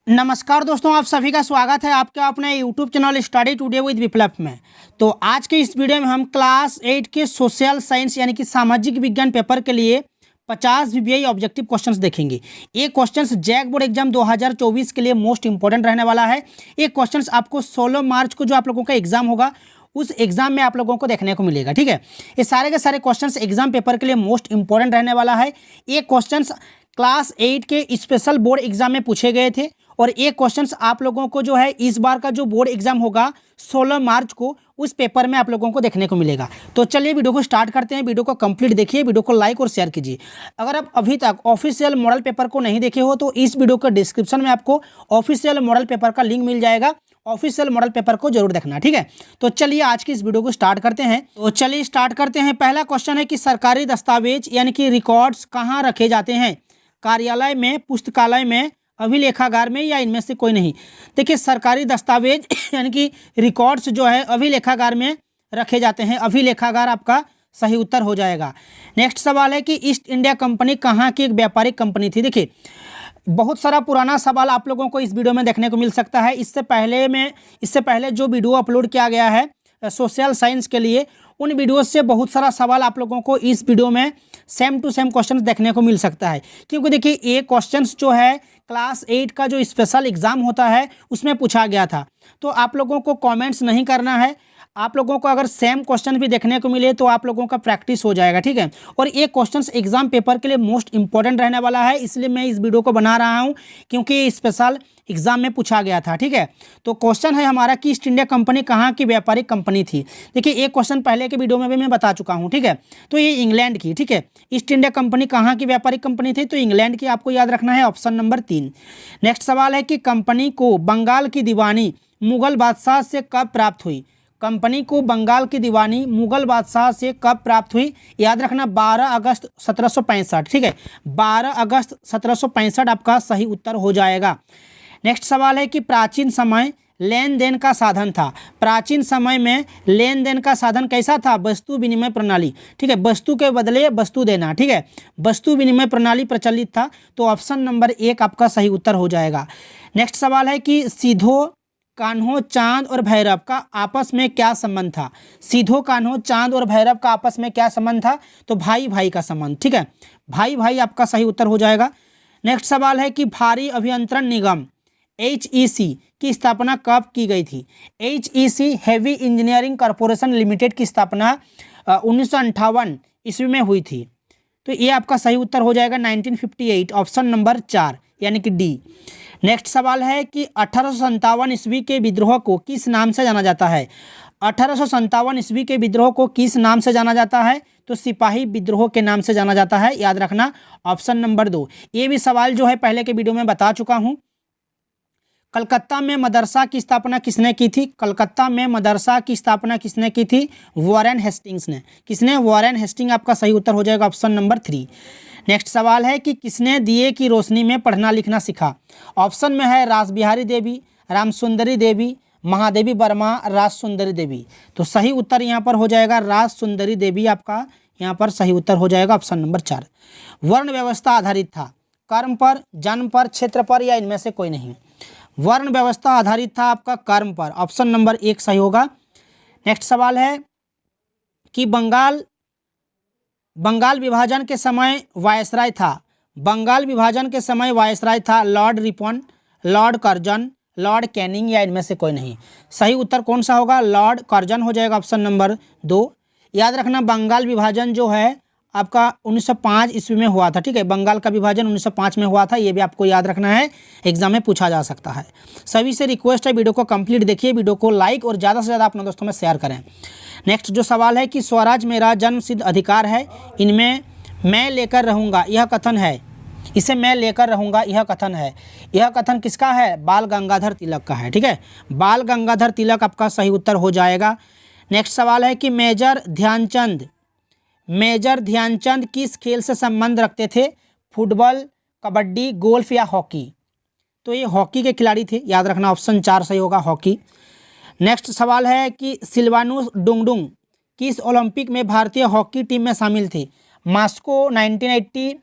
नमस्कार दोस्तों, आप सभी का स्वागत है आपके अपने YouTube channel Study Today with Viplav में। तो आज के इस वीडियो में हम क्लास 8 के सोशल साइंस यानी कि सामाजिक विज्ञान पेपर के लिए 50 वीवीआई ऑब्जेक्टिव क्वेश्चंस देखेंगे। ये क्वेश्चंस जैक बोर्ड एग्जाम 2024 के लिए मोस्ट इंपॉर्टेंट रहने वाला है। ये क्वेश्चंस आपको 16 मार्च को जो आप लोगों का एग्जाम होगा उस एग्जाम में आप लोगों को देखने को मिलेगा। ठीक है, ये सारे के सारे क्वेश्चंस एग्जाम पेपर के लिए मोस्ट इंपॉर्टेंट रहने वाला है। ये क्वेश्चंस क्लास 8 के स्पेशल बोर्ड एग्जाम में पूछे गए थे और ये क्वेश्चंस आप लोगों को जो है इस बार का जो बोर्ड एग्जाम होगा 16 मार्च को उस पेपर में आप लोगों को देखने को मिलेगा। तो चलिए वीडियो को स्टार्ट करते हैं। वीडियो को कंप्लीट देखिए, वीडियो को लाइक और शेयर कीजिए। अगर आप अभी तक ऑफिशियल मॉडल पेपर को नहीं देखे हो तो इस वीडियो के डिस्क्रिप्शन में आपको ऑफिशियल मॉडल पेपर का लिंक मिल जाएगा। ऑफिशियल मॉडल पेपर को जरूर देखना। ठीक है, तो चलिए आज की इस वीडियो को स्टार्ट करते हैं। पहला क्वेश्चन है कि सरकारी दस्तावेज यानी कि रिकॉर्ड्स कहाँ रखे जाते हैं? कार्यालय में, पुस्तकालय में, अभिलेखागार में या इनमें से कोई नहीं? देखिए, सरकारी दस्तावेज यानी कि रिकॉर्ड्स जो है अभिलेखागार में रखे जाते हैं। अभिलेखागार आपका सही उत्तर हो जाएगा। नेक्स्ट सवाल है कि ईस्ट इंडिया कंपनी कहाँ की एक व्यापारिक कंपनी थी? देखिए, बहुत सारा पुराना सवाल आप लोगों को इस वीडियो में देखने को मिल सकता है। इससे पहले जो वीडियो अपलोड किया गया है सोशल साइंस के लिए, उन वीडियो से बहुत सारा सवाल आप लोगों को इस वीडियो में सेम टू सेम क्वेश्चंस देखने को मिल सकता है। क्योंकि देखिए, ये क्वेश्चंस जो है क्लास 8 का जो स्पेशल एग्जाम होता है उसमें पूछा गया था। तो आप लोगों को कमेंट्स नहीं करना है। आप लोगों को अगर सेम क्वेश्चन भी देखने को मिले तो आप लोगों का प्रैक्टिस हो जाएगा। ठीक है, और ये क्वेश्चंस एग्जाम पेपर के लिए मोस्ट इंपॉर्टेंट रहने वाला है, इसलिए मैं इस वीडियो को बना रहा हूँ क्योंकि ये स्पेशल एग्जाम में पूछा गया था। ठीक है, तो क्वेश्चन है हमारा कि ईस्ट इंडिया कंपनी कहाँ की व्यापारिक कंपनी थी? देखिए, ये क्वेश्चन पहले के वीडियो में भी मैं बता चुका हूँ। ठीक है, तो ये इंग्लैंड की। ठीक है, ईस्ट इंडिया कंपनी कहाँ की व्यापारिक कंपनी थी? तो इंग्लैंड की आपको याद रखना है, ऑप्शन नंबर 3। नेक्स्ट सवाल है कि कंपनी को बंगाल की दीवानी मुगल बादशाह से कब प्राप्त हुई? कंपनी को बंगाल की दीवानी मुगल बादशाह से कब प्राप्त हुई? याद रखना 12 अगस्त 1765। ठीक है, 12 अगस्त 1765 आपका सही उत्तर हो जाएगा। नेक्स्ट सवाल है कि प्राचीन समय लेन देन का साधन था। प्राचीन समय में लेन देन का साधन कैसा था? वस्तु विनिमय प्रणाली। ठीक है, वस्तु के बदले वस्तु देना। ठीक है, वस्तु विनिमय प्रणाली प्रचलित था। तो ऑप्शन नंबर 1 आपका सही उत्तर हो जाएगा। नेक्स्ट सवाल है कि सीधो, कान्हो, चांद और भैरव का आपस में क्या संबंध था? सीधो, कान्हो, चांद और भैरव का आपस में क्या संबंध था? तो भाई भाई का संबंध। ठीक है, भाई भाई आपका सही उत्तर हो जाएगा। नेक्स्ट सवाल है कि भारी अभियंत्रण निगम HEC की स्थापना कब की गई थी? HEC heavy engineering corporation limited की स्थापना 1958 ईस्वी में हुई थी। तो ये आपका सही उत्तर हो जाएगा 1958, ऑप्शन नंबर 4 यानी कि डी। नेक्स्ट सवाल है कि 1857 ईस्वी के विद्रोह को किस नाम से जाना जाता है? 1857 ईस्वी के विद्रोह को किस नाम से जाना जाता है? तो सिपाही विद्रोह के नाम से जाना जाता है। याद रखना, ऑप्शन नंबर 2। ये भी सवाल जो है पहले के वीडियो में बता चुका हूँ। कलकत्ता में मदरसा की स्थापना किसने की थी? कलकत्ता में मदरसा की स्थापना किसने की थी? वॉरेन हेस्टिंग्स ने। किसने? वॉरेन हेस्टिंग आपका सही उत्तर हो जाएगा, ऑप्शन नंबर 3। नेक्स्ट सवाल है कि किसने दिए की रोशनी में पढ़ना लिखना सीखा? ऑप्शन में है रासबिहारी देवी, रामसुंदरी देवी, महादेवी वर्मा, राजसुंदरी देवी। तो सही उत्तर यहाँ पर हो जाएगा राजसुंदरी देवी, आपका यहाँ पर सही उत्तर हो जाएगा, ऑप्शन नंबर 4। वर्ण व्यवस्था आधारित था कर्म पर, जन्म पर, क्षेत्र पर या इनमें से कोई नहीं? वर्ण व्यवस्था आधारित था आपका कर्म पर, ऑप्शन नंबर 1 सही होगा। नेक्स्ट सवाल है कि बंगाल विभाजन के समय वायसराय था। बंगाल विभाजन के समय वायसराय था Lord Ripon, Lord Curzon, Lord Canning या इनमें से कोई नहीं? सही उत्तर कौन सा होगा? लॉर्ड कर्जन हो जाएगा, ऑप्शन नंबर 2। याद रखना, बंगाल विभाजन जो है आपका 1905 ईस्वी में हुआ था। ठीक है, बंगाल का विभाजन 1905 में हुआ था। ये भी आपको याद रखना है, एग्जाम में पूछा जा सकता है। सभी से रिक्वेस्ट है वीडियो को कंप्लीट देखिए, वीडियो को लाइक और ज़्यादा से ज़्यादा अपने दोस्तों में शेयर करें। नेक्स्ट जो सवाल है कि स्वराज मेरा जन्म सिद्ध अधिकार है, इनमें मैं लेकर रहूँगा यह कथन है। इसे मैं लेकर रहूँगा यह कथन है। यह कथन किसका है? बाल गंगाधर तिलक का है। ठीक है, बाल गंगाधर तिलक आपका सही उत्तर हो जाएगा। नेक्स्ट सवाल है कि मेजर ध्यानचंद किस खेल से संबंध रखते थे? फुटबॉल, कबड्डी, गोल्फ या हॉकी? तो ये हॉकी के खिलाड़ी थे। याद रखना, ऑप्शन 4 सही होगा, हॉकी। नेक्स्ट सवाल है कि सिल्वानुस डुंगडुंग किस ओलंपिक में भारतीय हॉकी टीम में शामिल थे? मॉस्को 1980,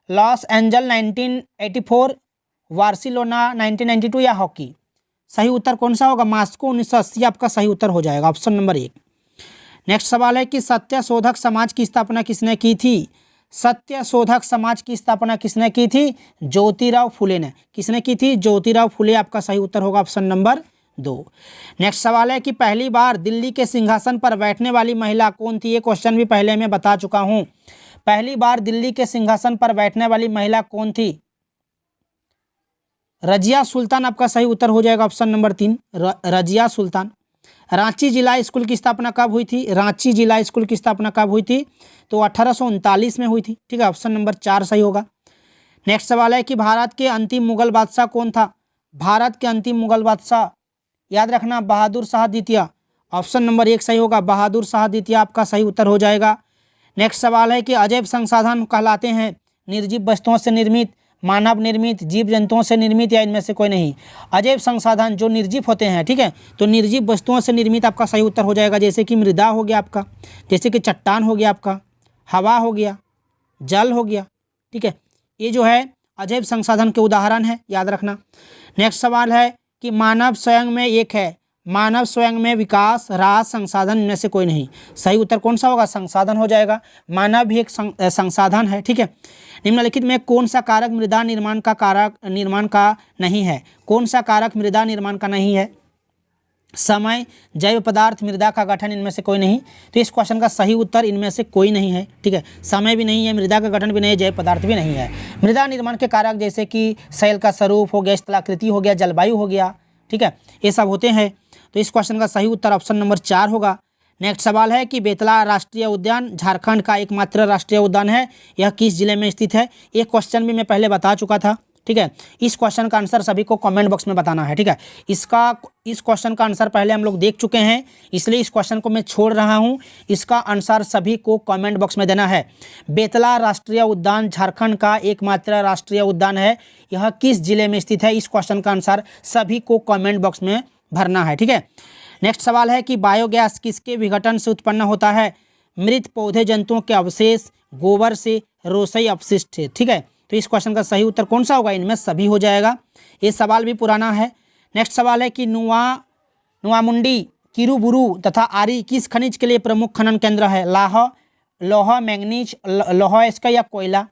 लॉस एंजल 1984, बार्सिलोना 1992 या हॉकी? सही उत्तर कौन सा होगा? मॉस्को 1980 आपका सही उत्तर हो जाएगा, ऑप्शन नंबर 1। नेक्स्ट सवाल है कि सत्यशोधक समाज की स्थापना किसने की थी? सत्यशोधक समाज की स्थापना किसने की थी? ज्योतिराव फुले ने। किसने की थी? ज्योतिराव फुले आपका सही उत्तर होगा, ऑप्शन नंबर 2। नेक्स्ट सवाल है कि पहली बार दिल्ली के सिंहासन पर बैठने वाली महिला कौन थी? ये क्वेश्चन भी पहले मैं बता चुका हूं। पहली बार दिल्ली के सिंहासन पर बैठने वाली महिला कौन थी? रजिया सुल्तान आपका सही उत्तर हो जाएगा, ऑप्शन नंबर 3 रजिया सुल्तान। रांची जिला स्कूल की स्थापना कब हुई थी? रांची जिला स्कूल की स्थापना कब हुई थी? तो 1839 में हुई थी, ठीक है, ऑप्शन नंबर 4 सही होगा। नेक्स्ट सवाल है कि भारत के अंतिम मुगल बादशाह कौन था? भारत के अंतिम मुगल बादशाह याद रखना बहादुर शाह द्वितीय, ऑप्शन नंबर 1 सही होगा, बहादुर शाह द्वितीय आपका सही उत्तर हो जाएगा। नेक्स्ट सवाल है कि अजैव संसाधन कहलाते हैं निर्जीव वस्तुओं से निर्मित, मानव निर्मित, जीव जंतुओं से निर्मित या इनमें से कोई नहीं? अजैव संसाधन जो निर्जीव होते हैं, ठीक है, तो निर्जीव वस्तुओं से निर्मित आपका सही उत्तर हो जाएगा। जैसे कि मृदा हो गया आपका, जैसे कि चट्टान हो गया आपका, हवा हो गया, जल हो गया, ठीक है, ये जो है अजैव संसाधन के उदाहरण है, याद रखना। नेक्स्ट सवाल है कि मानव स्वयं में एक है, मानव स्वयं में विकास, रास, संसाधन इनमें से कोई नहीं? सही उत्तर कौन सा होगा? संसाधन हो जाएगा। मानव भी एक संसाधन है, ठीक है। निम्नलिखित में कौन सा कारक मृदा निर्माण का नहीं है? कौन सा कारक मृदा निर्माण का नहीं है? समय, जैव पदार्थ, मृदा का गठन, इनमें से कोई नहीं? तो इस क्वेश्चन का सही उत्तर इनमें से कोई नहीं है, ठीक है। समय भी नहीं है, मृदा का गठन भी नहीं है, जैव पदार्थ भी नहीं है। मृदा निर्माण के कारक जैसे कि शैल का स्वरूप हो गया, स्थलाकृति हो गया, जलवायु हो गया, ठीक है, ये सब होते हैं। तो इस क्वेश्चन का सही उत्तर ऑप्शन नंबर 4 होगा। नेक्स्ट सवाल है कि बेतला राष्ट्रीय उद्यान झारखंड का एकमात्र राष्ट्रीय उद्यान है, यह किस जिले में स्थित है? ये क्वेश्चन भी मैं पहले बता चुका था, ठीक है। इस क्वेश्चन का आंसर सभी को कमेंट बॉक्स में बताना है, ठीक है। इस क्वेश्चन का आंसर पहले हम लोग देख चुके हैं, इसलिए इस क्वेश्चन को मैं छोड़ रहा हूं। इसका आंसर सभी को कमेंट बॉक्स में देना है। बेतला राष्ट्रीय उद्यान झारखंड का एकमात्र राष्ट्रीय उद्यान है, यह किस जिले में स्थित है? इस क्वेश्चन का आंसर सभी को कमेंट बॉक्स में भरना है, ठीक है। नेक्स्ट सवाल है कि बायोगैस किसके विघटन से उत्पन्न होता है? मृत पौधे जंतुओं के अवशेष, गोबर से, रोसई अपशिष्ट से, ठीक है। तो इस क्वेश्चन का सही उत्तर कौन सा होगा? इनमें सभी हो जाएगा। ये सवाल भी पुराना है। नेक्स्ट सवाल है कि नुआमुंडी, किरुबुरु तथा आरी किस खनिज के लिए प्रमुख खनन केंद्र है? लौह, मैंगनीज, लौह इसका या कोयला?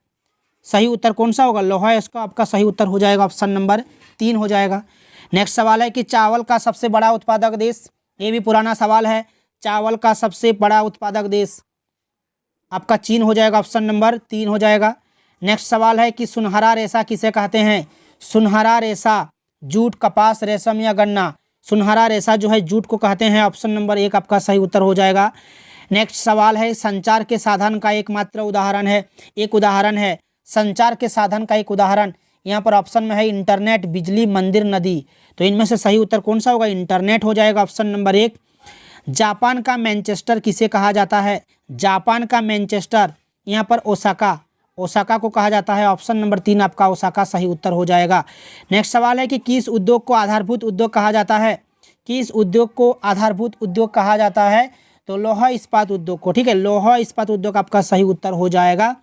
सही उत्तर कौन सा होगा? लौह इसका आपका सही उत्तर हो जाएगा, ऑप्शन नंबर 3 हो जाएगा। नेक्स्ट सवाल है कि चावल का सबसे बड़ा उत्पादक देश, ये भी पुराना सवाल है। चावल का सबसे बड़ा उत्पादक देश आपका चीन हो जाएगा, ऑप्शन नंबर 3 हो जाएगा। नेक्स्ट सवाल है कि सुनहरा रेशा किसे कहते हैं? सुनहरा रेशा जूट, कपास, रेशम या गन्ना? सुनहरा रेशा जो है जूट को कहते हैं, ऑप्शन नंबर 1 आपका सही उत्तर हो जाएगा। नेक्स्ट सवाल है संचार के साधन का एकमात्र उदाहरण है, एक उदाहरण है संचार के साधन का एक उदाहरण, यहाँ पर ऑप्शन में है इंटरनेट, बिजली, मंदिर, नदी। तो इनमें से सही उत्तर कौन सा होगा? इंटरनेट हो जाएगा, ऑप्शन नंबर 1। जापान का मैनचेस्टर किसे कहा जाता है? जापान का मैनचेस्टर, यहाँ पर ओसाका को कहा जाता है, ऑप्शन नंबर 3 आपका ओसाका सही उत्तर हो जाएगा। नेक्स्ट सवाल है कि किस उद्योग को आधारभूत उद्योग कहा जाता है? किस उद्योग को आधारभूत उद्योग कहा जाता है? तो लौह इस्पात उद्योग को, ठीक है, लौह इस्पात उद्योग आपका सही उत्तर हो जाएगा।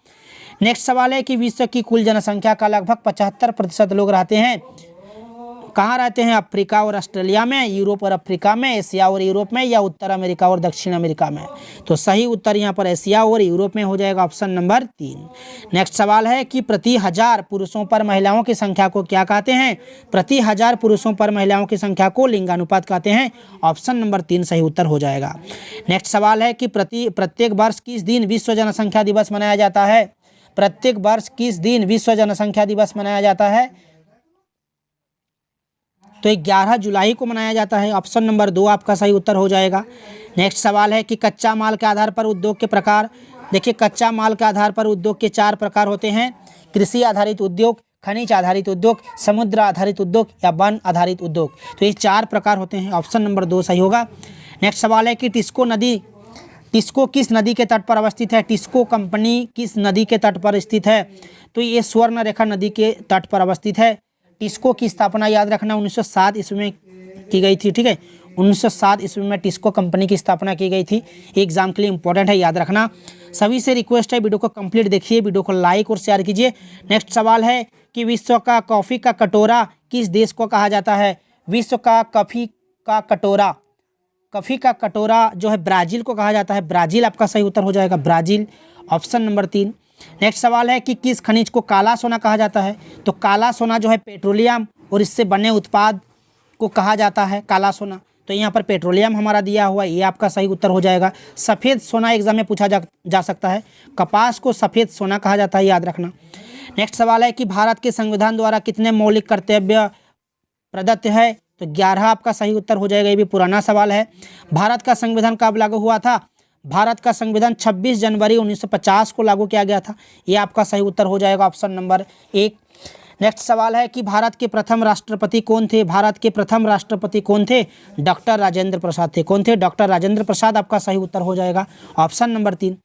नेक्स्ट सवाल है कि विश्व की कुल जनसंख्या का लगभग 75% लोग रहते हैं, कहाँ रहते हैं? अफ्रीका और ऑस्ट्रेलिया में, यूरोप और अफ्रीका में, एशिया और यूरोप में, या उत्तर अमेरिका और दक्षिण अमेरिका में? तो सही उत्तर यहाँ पर एशिया और यूरोप में हो जाएगा, ऑप्शन नंबर 3। नेक्स्ट सवाल है कि प्रति 1000 पुरुषों पर महिलाओं की संख्या को क्या कहते हैं? प्रति 1000 पुरुषों पर महिलाओं की संख्या को लिंगानुपात कहते हैं, ऑप्शन नंबर 3 सही उत्तर हो जाएगा। नेक्स्ट सवाल है कि प्रत्येक वर्ष किस दिन विश्व जनसंख्या दिवस मनाया जाता है? प्रत्येक वर्ष किस दिन विश्व जनसंख्या दिवस मनाया जाता है? तो 11 जुलाई को मनाया जाता है, ऑप्शन नंबर 2 आपका सही उत्तर हो जाएगा। नेक्स्ट सवाल है कि कच्चा माल के आधार पर उद्योग के प्रकार, देखिए कच्चा माल के आधार पर उद्योग के 4 प्रकार होते हैं, कृषि आधारित उद्योग, खनिज आधारित उद्योग, समुद्र आधारित उद्योग या वन आधारित उद्योग। तो ये 4 प्रकार होते हैं, ऑप्शन नंबर 2 सही होगा। नेक्स्ट सवाल है कि टिस्को किस नदी के तट पर अवस्थित है? टिस्को कंपनी किस नदी के तट पर स्थित है? तो ये स्वर्ण रेखा नदी के तट पर अवस्थित है। टिस्को की स्थापना याद रखना 1907 ईस्वी में की गई थी, ठीक है, 1907 ईस्वी में टिस्को कंपनी की स्थापना की गई थी। एग्जाम के लिए इंपॉर्टेंट है, याद रखना। सभी से रिक्वेस्ट है वीडियो को कंप्लीट देखिए, वीडियो को लाइक और शेयर कीजिए। नेक्स्ट सवाल है कि विश्व का कॉफ़ी का कटोरा किस देश को कहा जाता है? विश्व का कॉफ़ी का कटोरा जो है ब्राज़ील को कहा जाता है। ब्राज़ील आपका सही उत्तर हो जाएगा, ब्राज़ील, ऑप्शन नंबर 3। नेक्स्ट सवाल है कि किस खनिज को काला सोना कहा जाता है? तो काला सोना जो है पेट्रोलियम और इससे बने उत्पाद को कहा जाता है काला सोना। तो यहाँ पर पेट्रोलियम हमारा दिया हुआ है, ये आपका सही उत्तर हो जाएगा। सफ़ेद सोना एग्जाम में पूछा जा सकता है, कपास को सफ़ेद सोना कहा जाता है, याद रखना। नेक्स्ट सवाल है कि भारत के संविधान द्वारा कितने मौलिक कर्तव्य प्रदत्त है? तो 11 आपका सही उत्तर हो जाएगा, ये भी पुराना सवाल है। भारत का संविधान कब लागू हुआ था? भारत का संविधान 26 जनवरी 1950 को लागू किया गया था, ये आपका सही उत्तर हो जाएगा, ऑप्शन नंबर 1। नेक्स्ट सवाल है कि भारत के प्रथम राष्ट्रपति कौन थे? भारत के प्रथम राष्ट्रपति कौन थे? डॉक्टर राजेंद्र प्रसाद थे। कौन थे? डॉक्टर राजेंद्र प्रसाद, आपका सही उत्तर हो जाएगा, ऑप्शन नंबर 3।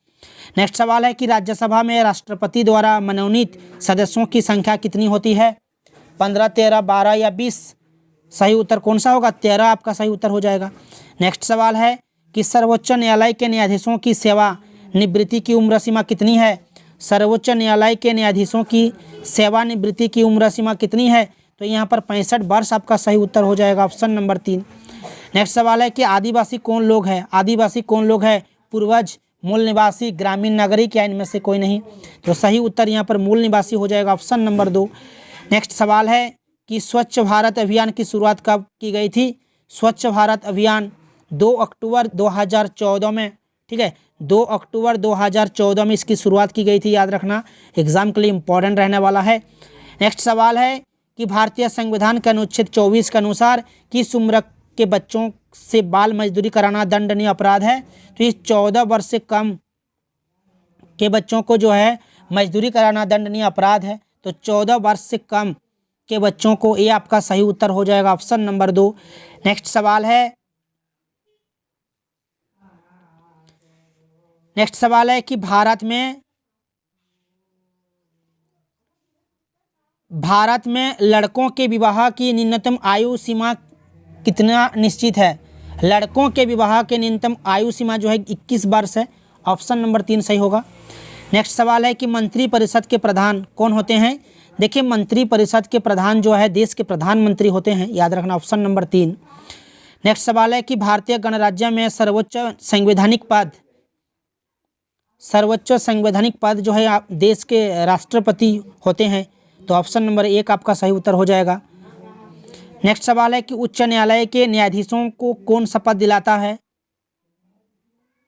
नेक्स्ट सवाल है कि राज्यसभा में राष्ट्रपति द्वारा मनोनीत सदस्यों की संख्या कितनी होती है? 15, 13, 12 या 20? सही उत्तर कौन सा होगा? 13 आपका सही उत्तर हो जाएगा। नेक्स्ट सवाल है कि सर्वोच्च न्यायालय के न्यायाधीशों की सेवानिवृत्ति की उम्र सीमा कितनी है? सर्वोच्च न्यायालय के न्यायाधीशों की सेवानिवृत्ति की उम्र सीमा कितनी है? तो यहाँ पर 65 वर्ष आपका सही उत्तर हो जाएगा, ऑप्शन नंबर 3। नेक्स्ट सवाल है कि आदिवासी कौन लोग हैं? आदिवासी कौन लोग हैं? पूर्वज, मूल निवासी, ग्रामीण नागरिक या इनमें से कोई नहीं? तो सही उत्तर यहाँ पर मूल निवासी हो जाएगा, ऑप्शन नंबर 2। नेक्स्ट सवाल है कि स्वच्छ भारत अभियान की शुरुआत कब की गई थी? स्वच्छ भारत अभियान 2 अक्टूबर 2014 में, ठीक है, 2 अक्टूबर 2014 में इसकी शुरुआत की गई थी, याद रखना, एग्जाम के लिए इंपॉर्टेंट रहने वाला है। नेक्स्ट सवाल है कि भारतीय संविधान के अनुच्छेद 24 के अनुसार किस उम्र के बच्चों से बाल मजदूरी कराना दंडनीय अपराध है? तो इस 14 वर्ष से कम के बच्चों को जो है मजदूरी कराना दंडनीय अपराध है। तो 14 वर्ष से कम के बच्चों को, ये आपका सही उत्तर हो जाएगा, ऑप्शन नंबर 2। नेक्स्ट सवाल है कि भारत में लड़कों के विवाह की न्यूनतम आयु सीमा कितना निश्चित है? लड़कों के विवाह के न्यूनतम आयु सीमा जो है 21 वर्ष है, ऑप्शन नंबर 3 सही होगा। नेक्स्ट सवाल है कि मंत्री परिषद के प्रधान कौन होते हैं? देखिए, मंत्री परिषद के प्रधान जो है देश के प्रधानमंत्री होते हैं, याद रखना, ऑप्शन नंबर 3। नेक्स्ट सवाल है कि भारतीय गणराज्य में सर्वोच्च संवैधानिक पद जो है देश के राष्ट्रपति होते हैं। तो ऑप्शन नंबर 1 आपका सही उत्तर हो जाएगा। नेक्स्ट सवाल है कि उच्च न्यायालय के न्यायाधीशों को कौन शपथ दिलाता है?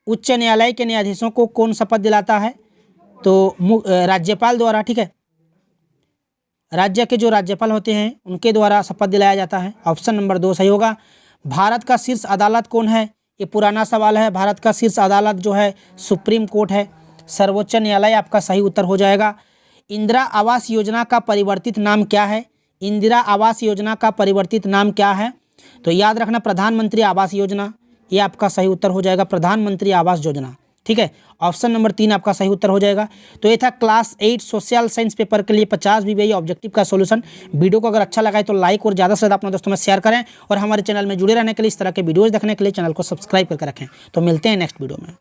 उच्च न्यायालय के न्यायाधीशों को कौन शपथ दिलाता है? तो राज्यपाल द्वारा, ठीक है, राज्य के जो राज्यपाल होते हैं उनके द्वारा शपथ दिलाया जाता है, ऑप्शन नंबर 2 सही होगा। भारत का शीर्ष अदालत कौन है? ये पुराना सवाल है। भारत का शीर्ष अदालत जो है सुप्रीम कोर्ट है, सर्वोच्च न्यायालय आपका सही उत्तर हो जाएगा। इंदिरा आवास योजना का परिवर्तित नाम क्या है? इंदिरा आवास योजना का परिवर्तित नाम क्या है? तो याद रखना, प्रधानमंत्री आवास योजना, ये आपका सही उत्तर हो जाएगा, प्रधानमंत्री आवास योजना, ठीक है, ऑप्शन नंबर 3 आपका सही उत्तर हो जाएगा। तो ये था क्लास 8 सोशल साइंस पेपर के लिए 50 VVI ऑब्जेक्टिव का सॉल्यूशन। वीडियो को अगर अच्छा लगा है तो लाइक और ज़्यादा से ज़्यादा अपने दोस्तों में शेयर करें, और हमारे चैनल में जुड़े रहने के लिए, इस तरह के वीडियोज़ देखने के लिए चैनल को सब्सक्राइब करके रखें। तो मिलते हैं नेक्स्ट वीडियो में।